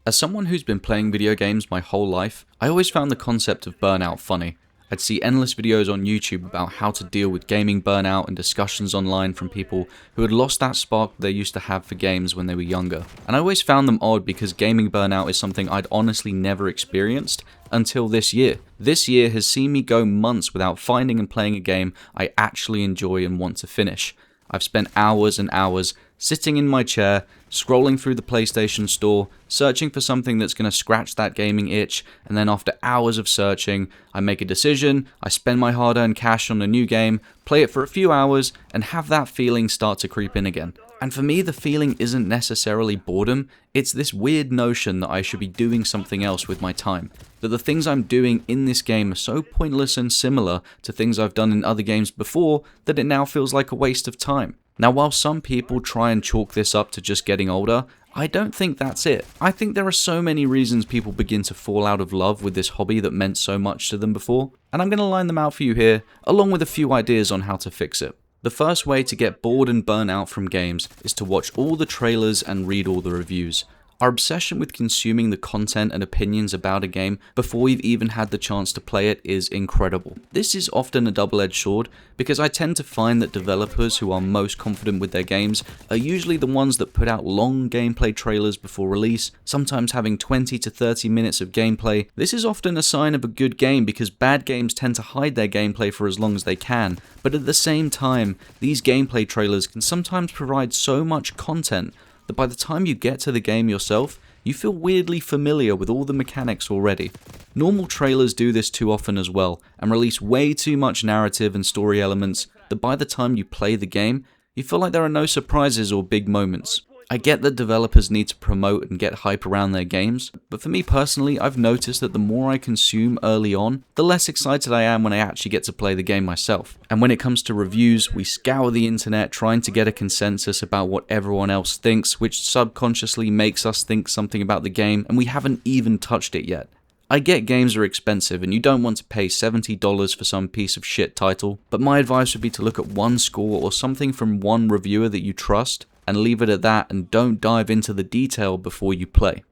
As someone who's been playing video games my whole life, I always found the concept of burnout funny. I'd see endless videos on YouTube about how to deal with gaming burnout and discussions online from people who had lost that spark they used to have for games when they were younger. And I always found them odd because gaming burnout is something I'd honestly never experienced until this year. This year has seen me go months without finding and playing a game I actually enjoy and want to finish. I've spent hours and hours sitting in my chair, scrolling through the PlayStation Store, searching for something that's going to scratch that gaming itch, and then after hours of searching, I make a decision, I spend my hard-earned cash on a new game, play it for a few hours, and have that feeling start to creep in again. And for me, the feeling isn't necessarily boredom, it's this weird notion that I should be doing something else with my time. That the things I'm doing in this game are so pointless and similar to things I've done in other games before that it now feels like a waste of time. Now, while some people try and chalk this up to just getting older, I don't think that's it. I think there are so many reasons people begin to fall out of love with this hobby that meant so much to them before, and I'm going to line them out for you here, along with a few ideas on how to fix it. The first way to get bored and burn out from games is to watch all the trailers and read all the reviews. Our obsession with consuming the content and opinions about a game before we've even had the chance to play it is incredible. This is often a double-edged sword because I tend to find that developers who are most confident with their games are usually the ones that put out long gameplay trailers before release, sometimes having 20 to 30 minutes of gameplay. This is often a sign of a good game because bad games tend to hide their gameplay for as long as they can, but at the same time, these gameplay trailers can sometimes provide so much content that by the time you get to the game yourself, you feel weirdly familiar with all the mechanics already. Normal trailers do this too often as well, and release way too much narrative and story elements that by the time you play the game, you feel like there are no surprises or big moments. I get that developers need to promote and get hype around their games, but for me personally, I've noticed that the more I consume early on, the less excited I am when I actually get to play the game myself. And when it comes to reviews, we scour the internet trying to get a consensus about what everyone else thinks, which subconsciously makes us think something about the game, and we haven't even touched it yet. I get games are expensive and you don't want to pay $70 for some piece of shit title, but my advice would be to look at one score or something from one reviewer that you trust, and leave it at that and don't dive into the detail before you play.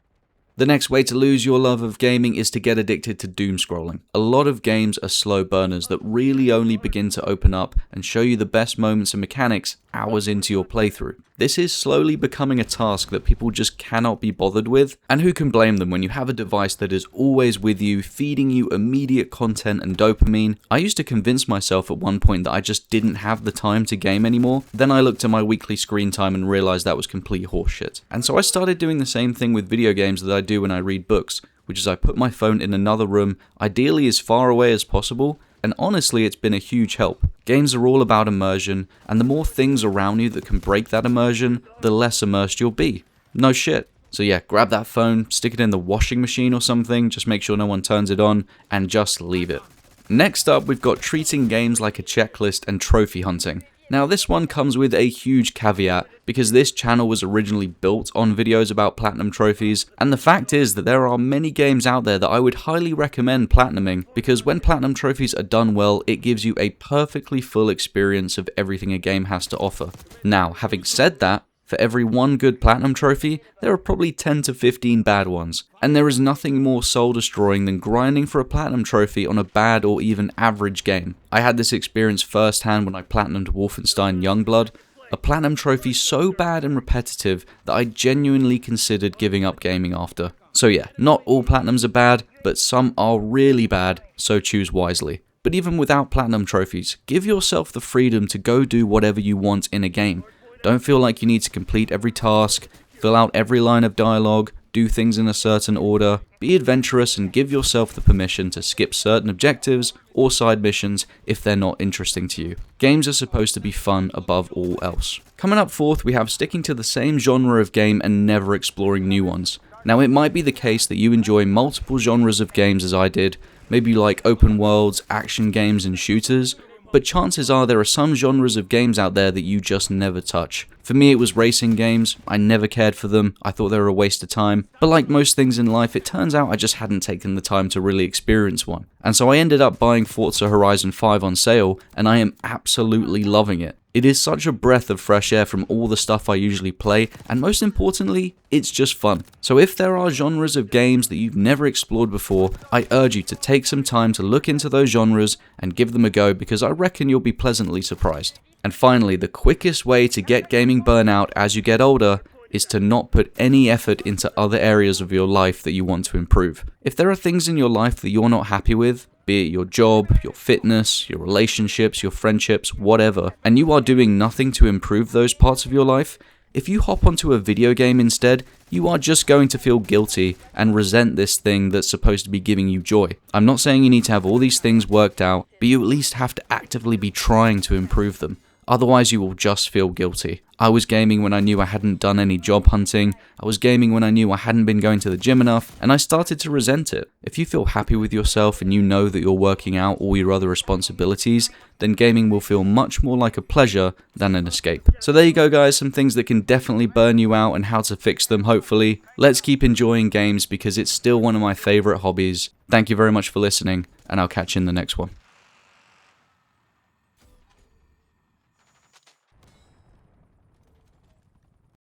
The next way to lose your love of gaming is to get addicted to doom scrolling. A lot of games are slow burners that really only begin to open up and show you the best moments and mechanics hours into your playthrough. This is slowly becoming a task that people just cannot be bothered with, and who can blame them when you have a device that is always with you, feeding you immediate content and dopamine. I used to convince myself at one point that I just didn't have the time to game anymore. Then I looked at my weekly screen time and realized that was complete horseshit. And so I started doing the same thing with video games that I do when I read books, which is I put my phone in another room, ideally as far away as possible, and honestly it's been a huge help. Games are all about immersion, and the more things around you that can break that immersion, the less immersed you'll be. No shit. So yeah, grab that phone, stick it in the washing machine or something, just make sure no one turns it on, and just leave it. Next up, we've got treating games like a checklist and trophy hunting. Now this one comes with a huge caveat, because this channel was originally built on videos about platinum trophies, and the fact is that there are many games out there that I would highly recommend platinuming, because when platinum trophies are done well, it gives you a perfectly full experience of everything a game has to offer. Now, having said that, for every one good platinum trophy, there are probably 10 to 15 bad ones, and there is nothing more soul-destroying than grinding for a platinum trophy on a bad or even average game. I had this experience firsthand when I platinumed Wolfenstein Youngblood, a platinum trophy so bad and repetitive that I genuinely considered giving up gaming after. So yeah, not all platinums are bad, but some are really bad, so choose wisely. But even without platinum trophies, give yourself the freedom to go do whatever you want in a game. Don't feel like you need to complete every task, fill out every line of dialogue, do things in a certain order. Be adventurous and give yourself the permission to skip certain objectives or side missions if they're not interesting to you. Games are supposed to be fun above all else. Coming up fourth, we have sticking to the same genre of game and never exploring new ones. Now it might be the case that you enjoy multiple genres of games as I did, maybe you like open worlds, action games and shooters, but chances are there are some genres of games out there that you just never touch. For me it was racing games, I never cared for them, I thought they were a waste of time, but like most things in life it turns out I just hadn't taken the time to really experience one. And so I ended up buying Forza Horizon 5 on sale, and I am absolutely loving it. It is such a breath of fresh air from all the stuff I usually play, and most importantly, it's just fun. So if there are genres of games that you've never explored before, I urge you to take some time to look into those genres and give them a go, because I reckon you'll be pleasantly surprised. And finally, the quickest way to get gaming burnout as you get older is to not put any effort into other areas of your life that you want to improve. If there are things in your life that you're not happy with, be it your job, your fitness, your relationships, your friendships, whatever, and you are doing nothing to improve those parts of your life, if you hop onto a video game instead, you are just going to feel guilty and resent this thing that's supposed to be giving you joy. I'm not saying you need to have all these things worked out, but you at least have to actively be trying to improve them. Otherwise, you will just feel guilty. I was gaming when I knew I hadn't done any job hunting, I was gaming when I knew I hadn't been going to the gym enough, and I started to resent it. If you feel happy with yourself and you know that you're working out all your other responsibilities, then gaming will feel much more like a pleasure than an escape. So there you go guys, some things that can definitely burn you out and how to fix them hopefully. Let's keep enjoying games because it's still one of my favourite hobbies. Thank you very much for listening, and I'll catch you in the next one.